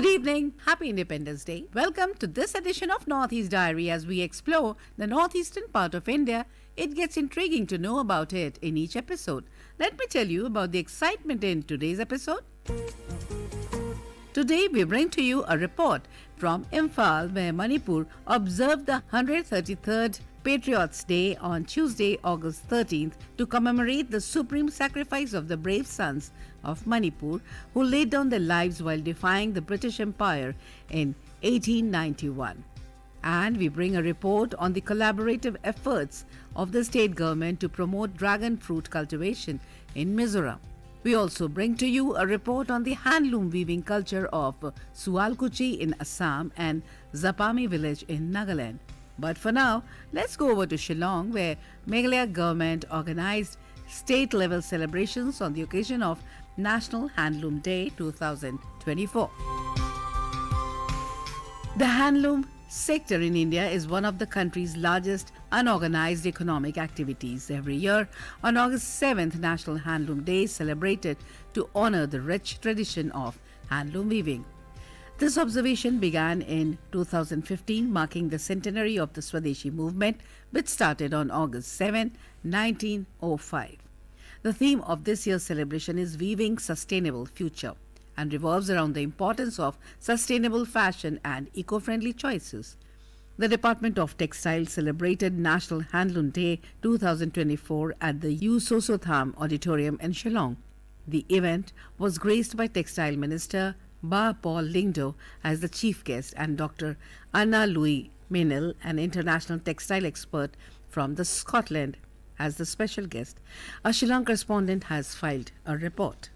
Good evening. Happy Independence Day. Welcome to this edition of Northeast Diary as we explore the northeastern part of India. It gets intriguing to know about it in each episode. Let me tell you about the excitement in today's episode. Today we bring to you a report from Imphal where Manipur observed the 133rd Patriots Day on Tuesday, August 13th to commemorate the supreme sacrifice of the brave sons of Manipur who laid down their lives while defying the British Empire in 1891. And we bring a report on the collaborative efforts of the state government to promote dragon fruit cultivation in Mizoram. We also bring to you a report on the handloom weaving culture of Sualkuchi in Assam and Zapami village in Nagaland. But for now, let's go over to Shillong where Meghalaya government organized state-level celebrations on the occasion of National Handloom Day 2024. The handloom sector in India is one of the country's largest unorganized economic activities. Every year, on August 7th, National Handloom Day is celebrated to honor the rich tradition of handloom weaving. This observation began in 2015, marking the centenary of the Swadeshi movement, which started on August 7, 1905. The theme of this year's celebration is Weaving Sustainable Future and revolves around the importance of sustainable fashion and eco-friendly choices. The Department of Textiles celebrated National Handloom Day 2024 at the U Sosotham Auditorium in Shillong. The event was graced by Textile Minister Ba Paul Lingdo as the chief guest and Dr. Anna Louis Menil, an international textile expert from Scotland, as the special guest. A Shillong correspondent has filed a report.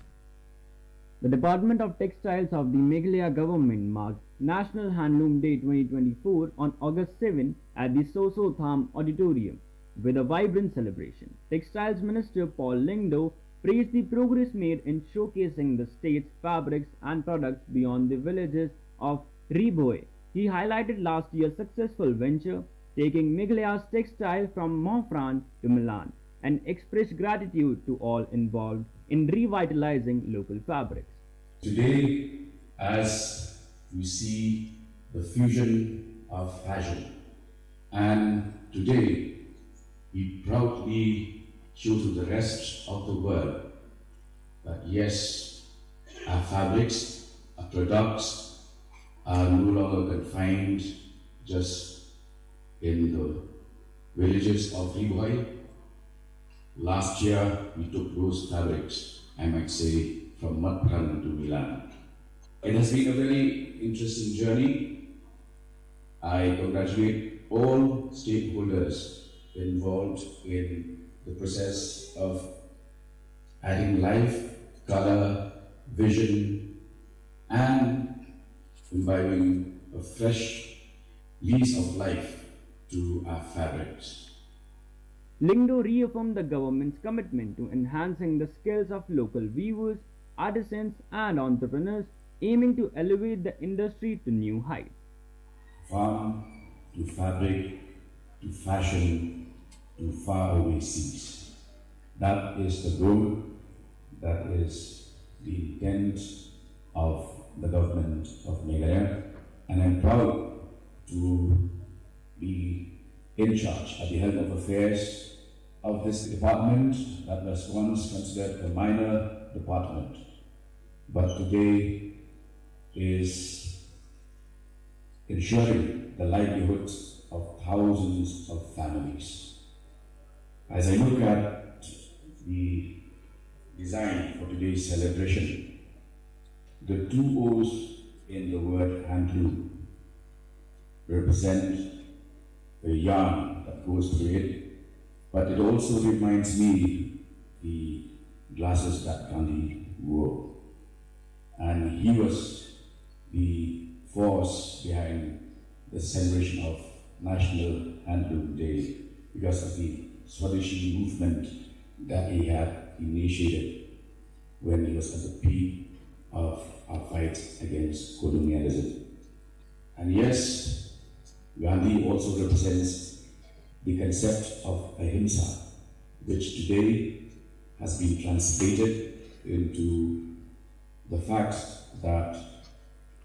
The Department of Textiles of the Meghalaya government marked National Handloom Day 2024 on August 7 at the Sosotham Auditorium with a vibrant celebration. Textiles Minister Paul Lingdo praised the progress made in showcasing the state's fabrics and products beyond the villages of Ribhoy. He highlighted last year's successful venture, taking Meghalaya's textile from Montfran to Milan, and expressed gratitude to all involved in revitalizing local fabrics. Today, as we see the fusion of fashion, and today we proudly show to the rest of the world that yes, our fabrics, our products are no longer confined just in the villages of Ribhoy. Last year, we took those fabrics, I might say, from Montfran to Milan. It has been a very interesting journey. I congratulate all stakeholders involved in the process of adding life, color, vision, and imbibing a fresh lease of life to our fabrics. Lingdo reaffirmed the government's commitment to enhancing the skills of local weavers, artisans, and entrepreneurs, aiming to elevate the industry to new heights. Farm to fabric to fashion to faraway seas. That is the goal, that is the intent of the government of Meghalaya, and I'm proud to be in charge at the helm of affairs of this department that was once considered a minor department, but today is ensuring the livelihoods of thousands of families. As I look at the design for today's celebration, the two O's in the word handloom represent the yarn that goes through it, but it also reminds me the glasses that Gandhi wore. And he was the force behind the celebration of National Handloom Day because of the Swadeshi movement that he had initiated when he was at the peak of our fight against colonialism. And yes, Gandhi also represents the concept of ahimsa, which today has been translated into the fact that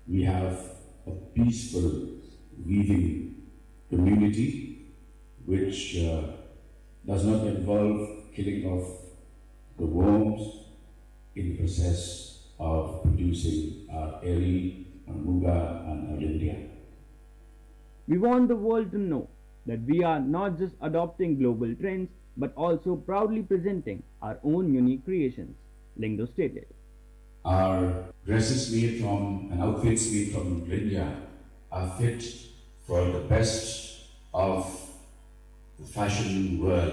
We have a peaceful weaving community which does not involve killing off the worms in the process of producing our eri, our muga and our India. We want the world to know that we are not just adopting global trends but also proudly presenting our own unique creations, Lingdo stated. Our dresses made from and outfits made from India are fit for the best of the fashion world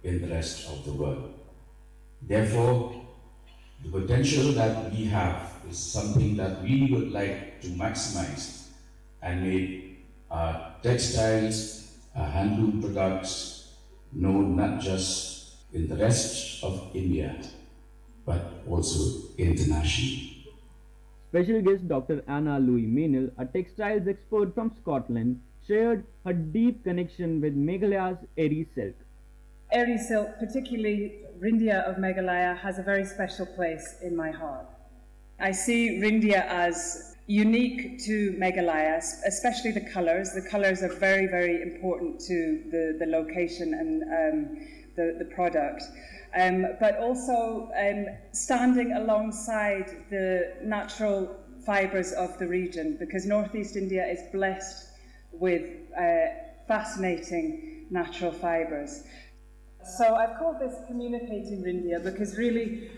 in the rest of the world. Therefore, the potential that we have is something that we would like to maximize and make our textiles, our handloom products known not just in the rest of India, but also internationally. Special guest Dr. Anna Louis Maynell, a textiles expert from Scotland, shared her deep connection with Meghalaya's Eri silk. Eri silk, particularly Rindia of Meghalaya, has a very special place in my heart. I see Rindia as unique to Meghalaya, especially the colours. The colours are very, very important to the location and the product. But also standing alongside the natural fibres of the region, because Northeast India is blessed with fascinating natural fibres. So I've called this Communicating Rindia because really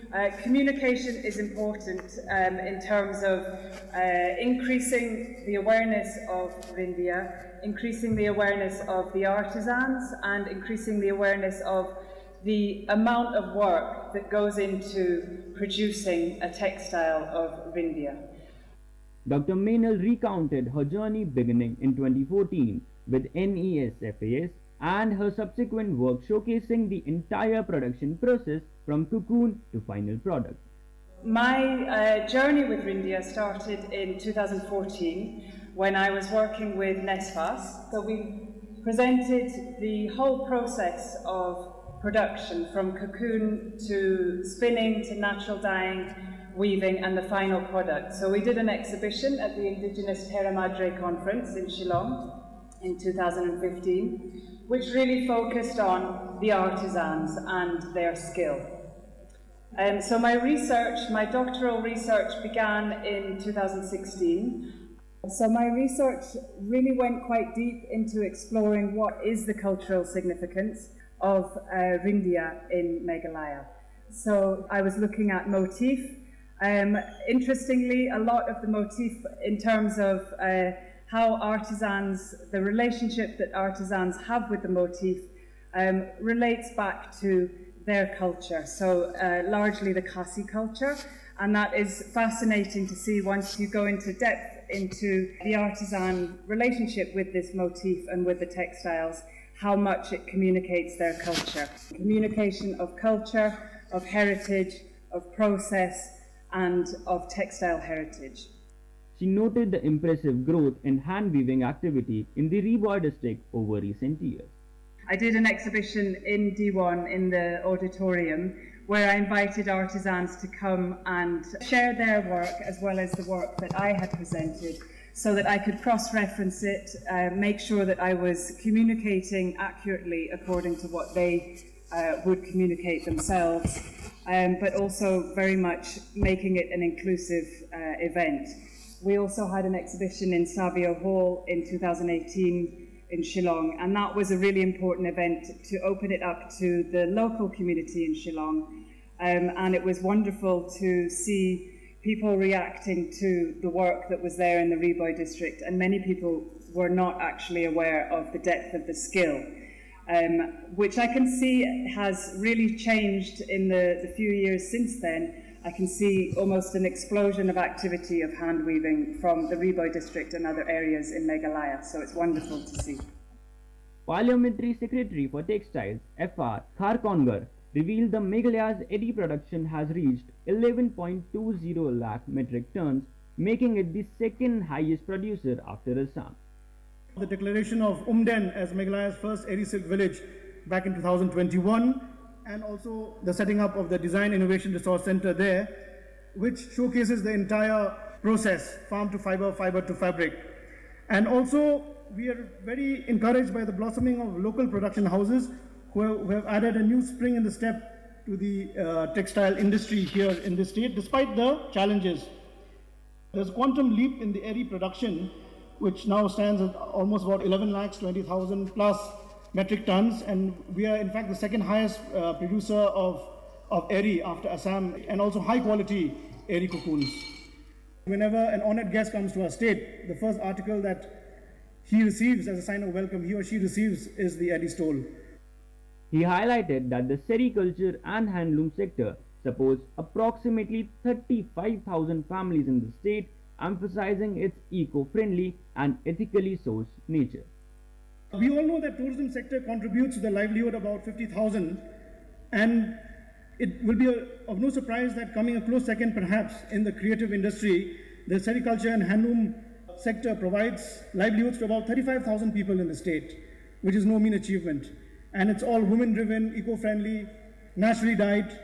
communication is important in terms of increasing the awareness of Rindia, increasing the awareness of the artisans, and increasing the awareness of the amount of work that goes into producing a textile of Rindia. Dr. Maynell recounted her journey beginning in 2014 with NESFAS and her subsequent work showcasing the entire production process from cocoon to final product. My journey with Rindia started in 2014 when I was working with NESFAS. So we presented the whole process of production from cocoon to spinning to natural dyeing, weaving and the final product. So we did an exhibition at the Indigenous Terra Madre conference in Shillong in 2015, which really focused on the artisans and their skill. So my doctoral research began in 2016. So my research really went quite deep into exploring what is the cultural significance of Rindia in Meghalaya. So I was looking at motif. Interestingly, a lot of the motif in terms of how artisans, the relationship that artisans have with the motif relates back to their culture, so largely the Khasi culture, and that is fascinating to see once you go into depth into the artisan relationship with this motif and with the textiles, how much it communicates their culture. Communication of culture, of heritage, of process, and of textile heritage. She noted the impressive growth in hand weaving activity in the Reboy district over recent years. I did an exhibition in D1 in the auditorium where I invited artisans to come and share their work as well as the work that I had presented so that I could cross-reference it, make sure that I was communicating accurately according to what they would communicate themselves, but also very much making it an inclusive event. We also had an exhibition in Savio Hall in 2018 in Shillong, and that was a really important event to open it up to the local community in Shillong. And it was wonderful to see people reacting to the work that was there in the Reboy district, and many people were not actually aware of the depth of the skill, which I can see has really changed in the few years since then. I can see almost an explosion of activity of hand weaving from the Reboy district and other areas in Meghalaya, so it's wonderful to see. Parliamentary Secretary for Textiles, FR, Khar Kongar, revealed the Meghalaya's Eri production has reached 11.20 lakh metric tons, making it the second highest producer after Assam. The declaration of Umden as Meghalaya's first Eri silk village back in 2021, and also the setting up of the Design Innovation Resource Center there, which showcases the entire process, farm to fiber, fiber to fabric. And also, we are very encouraged by the blossoming of local production houses who have added a new spring in the step to the textile industry here in the state, despite the challenges. There's a quantum leap in the eri production, which now stands at almost about 11,20,000 plus metric tons, and we are in fact the second highest producer of eri after Assam, and also high quality eri cocoons. Whenever an honored guest comes to our state, the first article that he receives as a sign of welcome, he or she receives, is the eri stole. He highlighted that the sericulture and handloom sector supports approximately 35,000 families in the state, emphasizing its eco-friendly and ethically sourced nature. We all know that tourism sector contributes to the livelihood of about 50,000, and it will be of no surprise that coming a close second perhaps in the creative industry, the sericulture and handloom sector provides livelihoods to about 35,000 people in the state, which is no mean achievement. And it's all women-driven, eco-friendly, naturally dyed,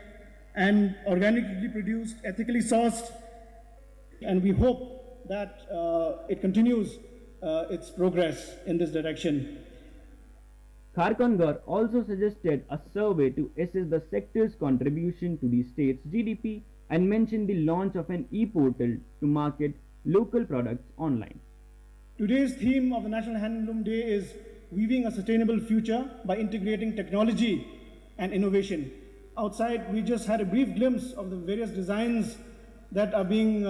and organically produced, ethically sourced. And we hope that it continues its progress in this direction. Kharkankar also suggested a survey to assess the sector's contribution to the state's GDP and mentioned the launch of an e-portal to market local products online. Today's theme of the National Handloom Day is weaving a sustainable future by integrating technology and innovation. Outside, we just had a brief glimpse of the various designs that are being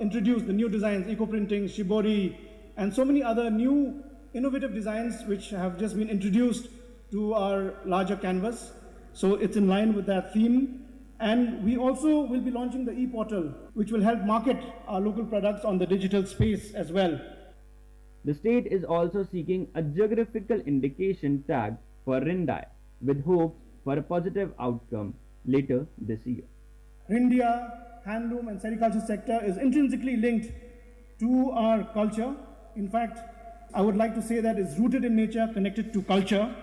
introduced, the new designs, eco-printing, shibori, and so many other new innovative designs which have just been introduced to our larger canvas. So it's in line with that theme. And we also will be launching the e-portal, which will help market our local products on the digital space as well. The state is also seeking a geographical indication tag for Rindai, with hopes for a positive outcome later this year. Rindia, handloom and sericulture sector is intrinsically linked to our culture. In fact, I would like to say that it's rooted in nature, connected to culture.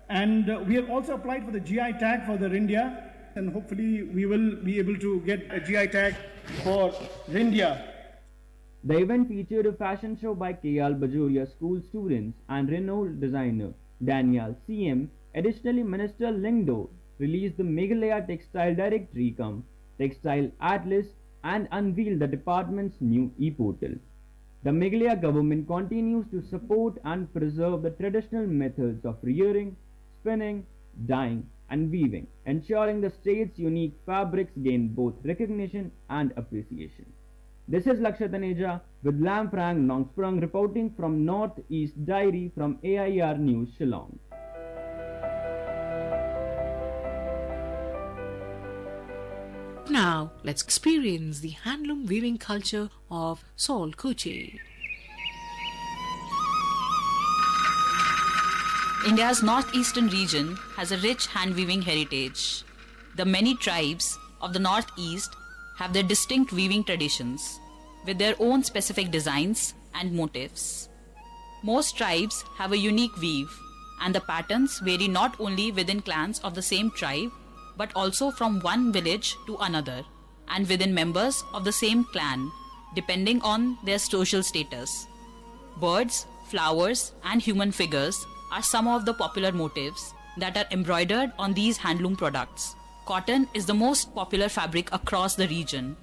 And we have also applied for the GI tag for the Rindia, and hopefully we will be able to get a GI tag for Rindia. The event featured a fashion show by K.L. Bajoria school students and renowned designer Daniel C.M. Additionally, Minister Lingdo released the Meghalaya Textile Directory cum Textile Atlas and unveiled the department's new e-portal. The Meghalaya government continues to support and preserve the traditional methods of rearing, spinning, dyeing and weaving, ensuring the state's unique fabrics gain both recognition and appreciation. This is Lakshya Taneja with Lam Frank Nongsprung reporting from Northeast Diary from AIR News Shillong. Now, let's experience the handloom weaving culture of Solkuchi. India's northeastern region has a rich hand-weaving heritage. The many tribes of the northeast have their distinct weaving traditions, with their own specific designs and motifs. Most tribes have a unique weave, and the patterns vary not only within clans of the same tribe, but also from one village to another, and within members of the same clan, depending on their social status. Birds, flowers, and human figures are some of the popular motifs that are embroidered on these handloom products. Cotton is the most popular fabric across the region,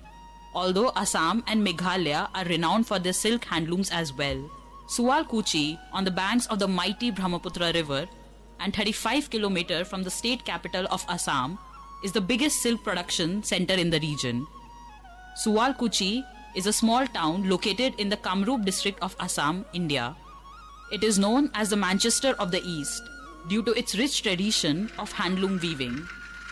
although Assam and Meghalaya are renowned for their silk handlooms as well. Sualkuchi, on the banks of the mighty Brahmaputra river and 35 km from the state capital of Assam, is the biggest silk production center in the region. Sualkuchi is a small town located in the Kamrup district of Assam, India. It is known as the Manchester of the East due to its rich tradition of handloom weaving.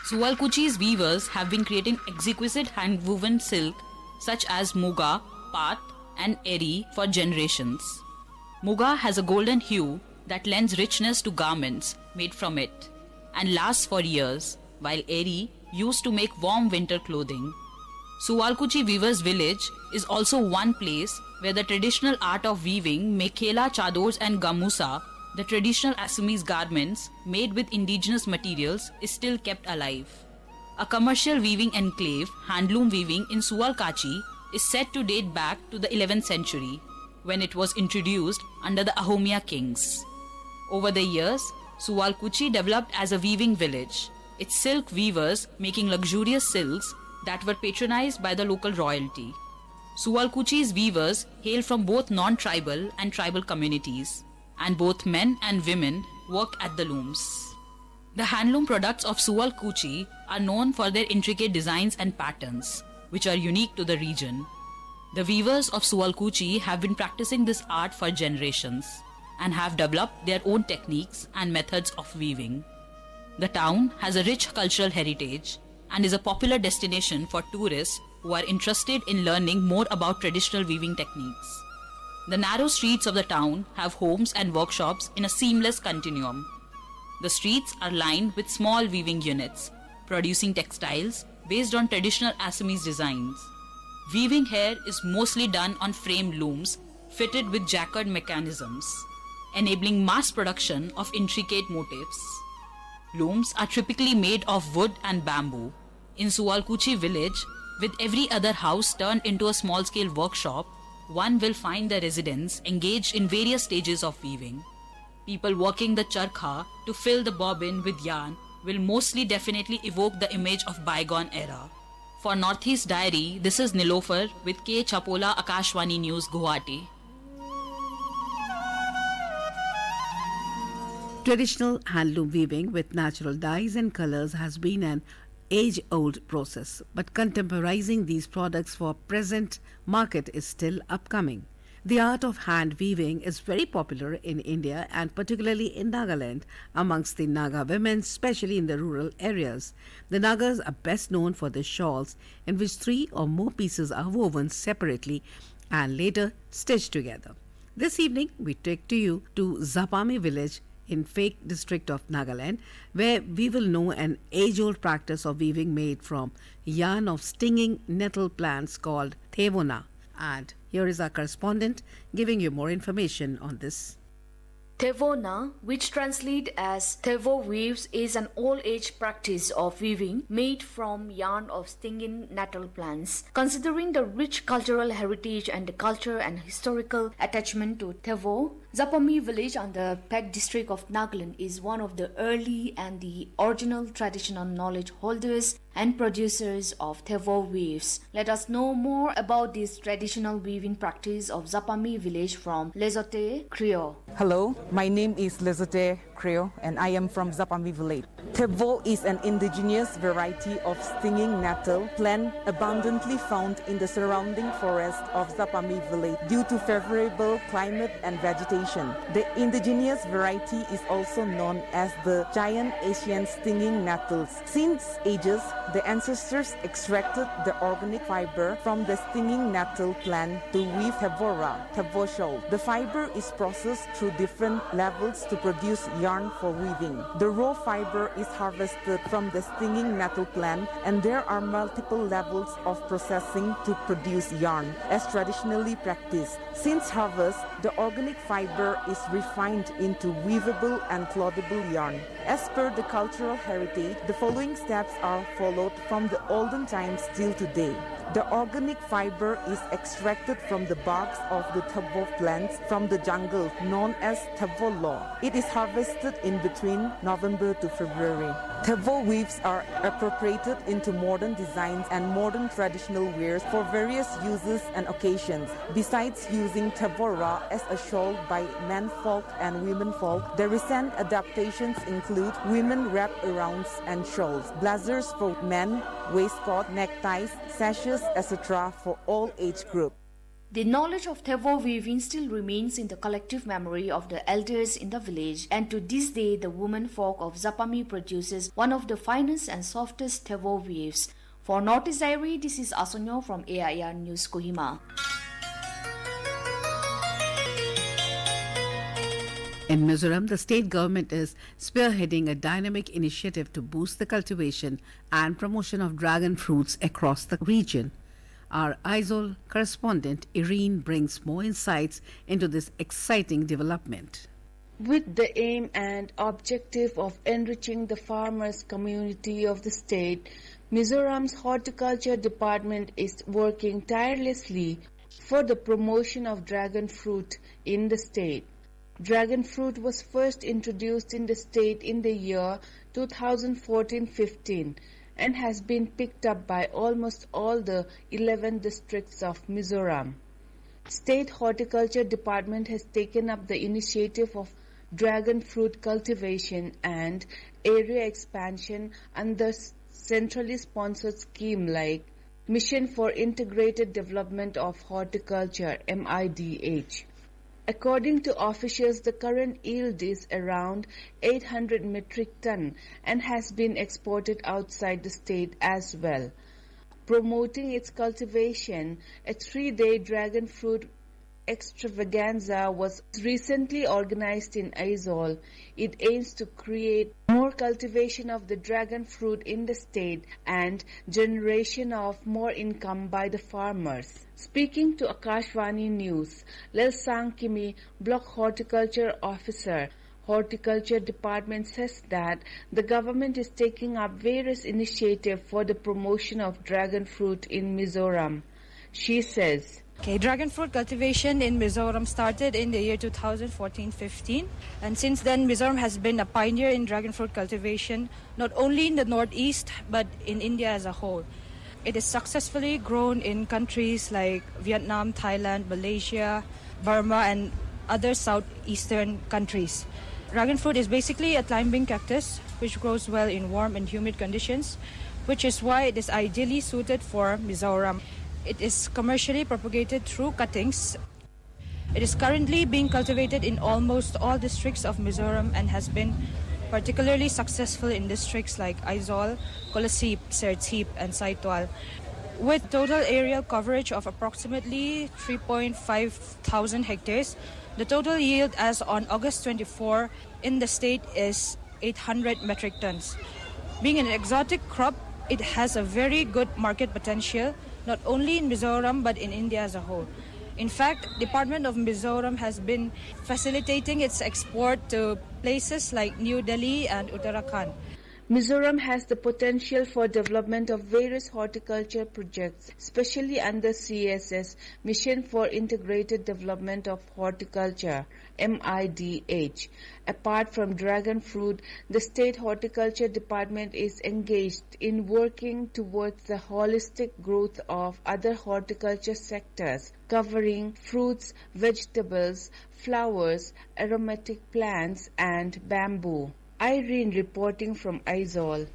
Sualkuchi's weavers have been creating exquisite hand-woven silk such as muga, path, and eri for generations. Muga has a golden hue that lends richness to garments made from it and lasts for years, while eri used to make warm winter clothing. Sualkuchi Weavers Village is also one place where the traditional art of weaving mekhela, chadors and gamusa, the traditional Assamese garments made with indigenous materials, is still kept alive. A commercial weaving enclave, handloom weaving in Sualkuchi, is said to date back to the 11th century, when it was introduced under the Ahomya kings. Over the years, Sualkuchi developed as a weaving village, its silk weavers making luxurious silks that were patronized by the local royalty. Sualkuchi's weavers hail from both non-tribal and tribal communities, and both men and women work at the looms. The handloom products of Sualkuchi are known for their intricate designs and patterns, which are unique to the region. The weavers of Sualkuchi have been practicing this art for generations and have developed their own techniques and methods of weaving. The town has a rich cultural heritage and is a popular destination for tourists who are interested in learning more about traditional weaving techniques. The narrow streets of the town have homes and workshops in a seamless continuum. The streets are lined with small weaving units, producing textiles based on traditional Assamese designs. Weaving here is mostly done on frame looms fitted with jacquard mechanisms, enabling mass production of intricate motifs. Looms are typically made of wood and bamboo. In Sualkuchi village, with every other house turned into a small-scale workshop, one will find the residents engaged in various stages of weaving. People working the charkha to fill the bobbin with yarn will mostly definitely evoke the image of bygone era. For Northeast Diary, this is Nilofer with K. Chapola, Akashwani News, Guwahati. Traditional handloom weaving with natural dyes and colors has been an age-old process, but contemporizing these products for present market is still upcoming. The art of hand weaving is very popular in India and particularly in Nagaland amongst the Naga women, especially in the rural areas. The Nagas are best known for their shawls, in which 3 or more pieces are woven separately and later stitched together. This evening, we take to you to Zapami village in Phek district of Nagaland, where we will know an age-old practice of weaving made from yarn of stinging nettle plants called Thevona. And here is our correspondent giving you more information on this. Thevona, which translates as Thevo weaves, is an old-age practice of weaving made from yarn of stinging nettle plants. Considering the rich cultural heritage and the culture and historical attachment to Thevo, Zapami village on the Phek district of Nagaland is one of the early and the original traditional knowledge holders and producers of Thevo weaves. Let us know more about this traditional weaving practice of Zapami village from Lezote Creo. Hello, my name is Lezote Creo and I am from Zapami village. Thevo is an indigenous variety of stinging nettle plant abundantly found in the surrounding forest of Zapami village due to favorable climate and vegetation. The indigenous variety is also known as the giant Asian stinging nettles. Since ages, the ancestors extracted the organic fiber from the stinging nettle plant to weave Thevora, Thevo shawl. The fiber is processed through different levels to produce yarn for weaving. The raw fiber is harvested from the stinging nettle plant, and there are multiple levels of processing to produce yarn, as traditionally practiced. Since harvest, the organic fiber is refined into weavable and clothable yarn. As per the cultural heritage, the following steps are followed from the olden times till today. The organic fiber is extracted from the barks of the Thevo plants from the jungle known as Thevo law. It is harvested in between November to February. Thevo weaves are appropriated into modern designs and modern traditional wears for various uses and occasions. Besides using Thevora as a shawl by menfolk and womenfolk, the recent adaptations include women wrap-arounds and shawls, blazers for men, waistcoat, neckties, sashes, etc. for all age groups. The knowledge of Thevo weaving still remains in the collective memory of the elders in the village, and to this day the women folk of Zapami produces one of the finest and softest Thevo weaves. For Northeast Diary, this is Asonyo from AIR News Kohima. In Mizoram, the state government is spearheading a dynamic initiative to boost the cultivation and promotion of dragon fruits across the region. Our Aizawl correspondent Irene brings more insights into this exciting development. With the aim and objective of enriching the farmers' community of the state, Mizoram's Horticulture Department is working tirelessly for the promotion of dragon fruit in the state. Dragon fruit was first introduced in the state in the year 2014-15 and has been picked up by almost all the 11 districts of Mizoram. State Horticulture Department has taken up the initiative of dragon fruit cultivation and area expansion under centrally sponsored scheme like Mission for Integrated Development of Horticulture (MIDH). According to officials, the current yield is around 800 metric ton and has been exported outside the state as well. Promoting its cultivation, a 3-day dragon fruit extravaganza was recently organized in Aizawl. It aims to create more cultivation of the dragon fruit in the state and generation of more income by the farmers. Speaking to Akashvani News, Lelsang Kimi, Block Horticulture Officer, Horticulture Department says that the government is taking up various initiatives for the promotion of dragon fruit in Mizoram. She says, Dragon fruit cultivation in Mizoram started in the year 2014-15, and since then Mizoram has been a pioneer in dragon fruit cultivation not only in the northeast but in India as a whole. It is successfully grown in countries like Vietnam, Thailand, Malaysia, Burma and other southeastern countries. Dragon fruit is basically a climbing cactus which grows well in warm and humid conditions, which is why it is ideally suited for Mizoram. It is commercially propagated through cuttings. It is currently being cultivated in almost all districts of Mizoram and has been particularly successful in districts like Aizawl, Kolasip, Serchhip and Saitwal. With total aerial coverage of approximately 3.5 thousand hectares, the total yield as on August 24 in the state is 800 metric tons. Being an exotic crop, it has a very good market potential, not only in Mizoram but in India as a whole. In fact, Department of Mizoram has been facilitating its export to places like New Delhi and Uttarakhand. Mizoram has the potential for development of various horticulture projects, especially under CSS, Mission for Integrated Development of Horticulture, MIDH. Apart from dragon fruit, the State Horticulture Department is engaged in working towards the holistic growth of other horticulture sectors, covering fruits, vegetables, flowers, aromatic plants, and bamboo. Irene reporting from Aizawl.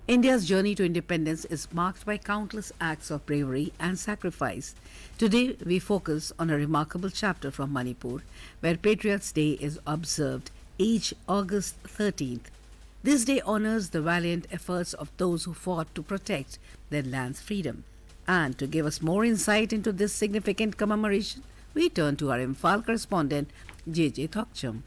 India's journey to independence is marked by countless acts of bravery and sacrifice. Today, we focus on a remarkable chapter from Manipur, where Patriots' Day is observed each August 13th. This day honors the valiant efforts of those who fought to protect their land's freedom. And to give us more insight into this significant commemoration, we turn to our Imphal correspondent, J.J. Thokcham.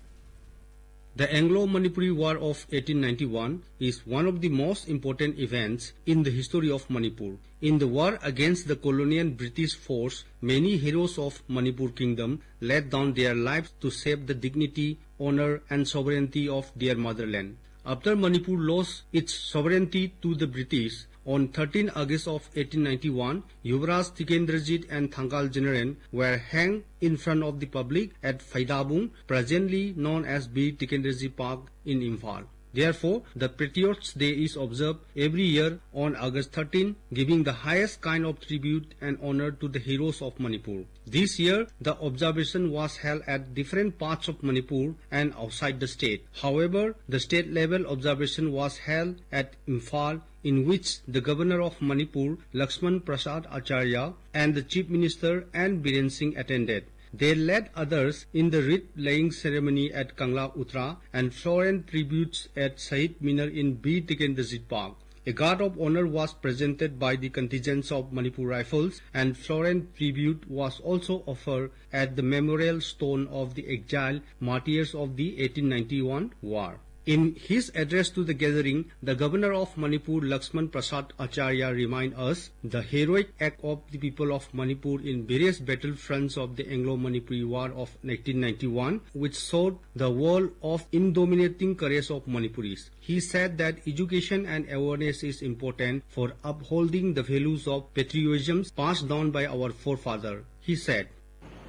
The Anglo-Manipuri War of 1891 is one of the most important events in the history of Manipur. In the war against the colonial British force, many heroes of Manipur Kingdom laid down their lives to save the dignity, honor and sovereignty of their motherland. After Manipur lost its sovereignty to the British, on 13 August of 1891, Yuvraj Tikendrajit and Thangal General were hanged in front of the public at Phaidabung, presently known as Bir Tikendrajit Park in Imphal. Therefore, the Patriots' Day is observed every year on August 13, giving the highest kind of tribute and honor to the heroes of Manipur. This year, the observation was held at different parts of Manipur and outside the state. However, the state-level observation was held at Imphal, in which the Governor of Manipur, Lakshman Prasad Acharya, and the Chief Minister and Biren Singh attended. They led others in the wreath-laying ceremony at Kangla Utra and floral tributes at Sahit Minar in Bir Tikendrajit Park. A guard of honor was presented by the contingents of Manipur Rifles, and floral tribute was also offered at the memorial stone of the exiled martyrs of the 1891 war. In his address to the gathering, the Governor of Manipur, Laxman Prasad Acharya, reminded us the heroic act of the people of Manipur in various battlefronts of the Anglo-Manipuri War of 1991, which showed the world of indominating courage of Manipuris. He said that education and awareness is important for upholding the values of patriotism passed down by our forefathers. He said,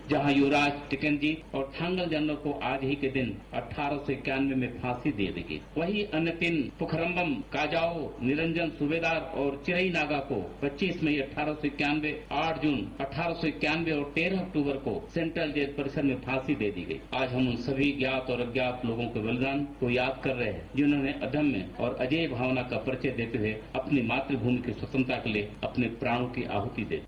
जहां युवराज thicken जी और थांगल general को आज ही के दिन 1891 में फांसी दे दी गई, वही अन्य 3 पुखरम्बम, काजाओ, निरंजन सूबेदार और चिरई नागा को 25 मई 1891, 8 जून 1891 और 13 अक्टूबर को सेंट्रल जेल परिसर में फांसी दे दी गई। आज हम उन सभी ज्ञात और अज्ञात लोगों के बलिदान को याद कर रहे हैं, जिन्होंने अदम्य और अजेय भावना का परिचय देते हुए अपनी मातृभूमि की स्वतंत्रता के लिए अपने प्राणों की आहुति दे दी।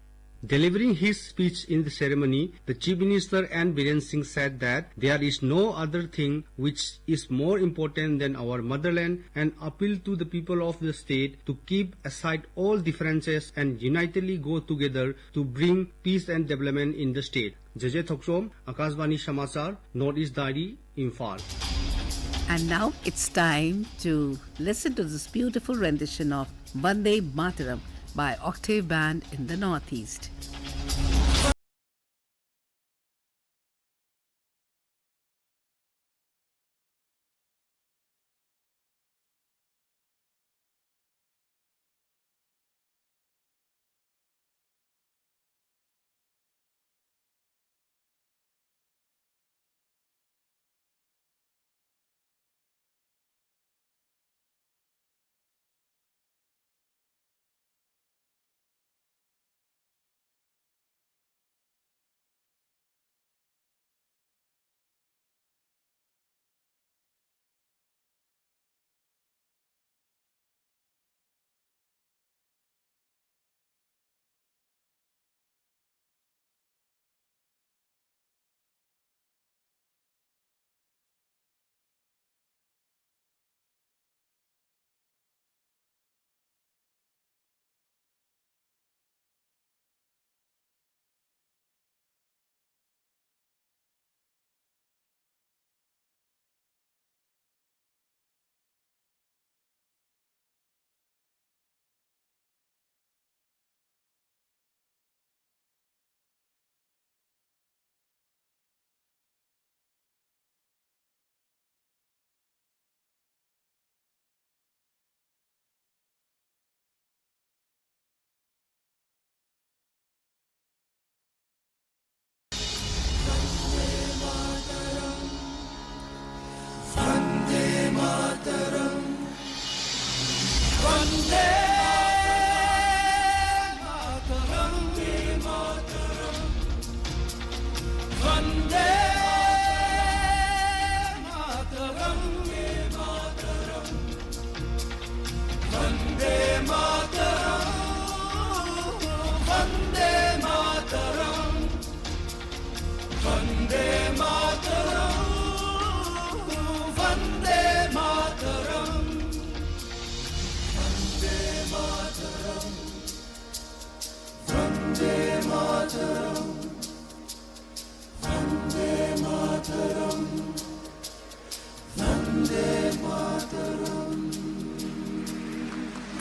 Delivering his speech in the ceremony, the Chief Minister N. Biren Singh said that there is no other thing which is more important than our motherland, and appealed to the people of the state to keep aside all differences and unitedly go together to bring peace and development in the state. Jajay Thoksom, Akashvani Samachar, Northeast Diary, Imphal. And now it's time to listen to this beautiful rendition of Vande Mataram by Octave Band in the Northeast.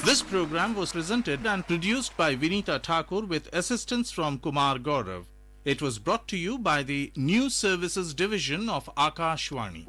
This program was presented and produced by Vinita Thakur with assistance from Kumar Gaurav. It was brought to you by the News Services Division of Akashvani.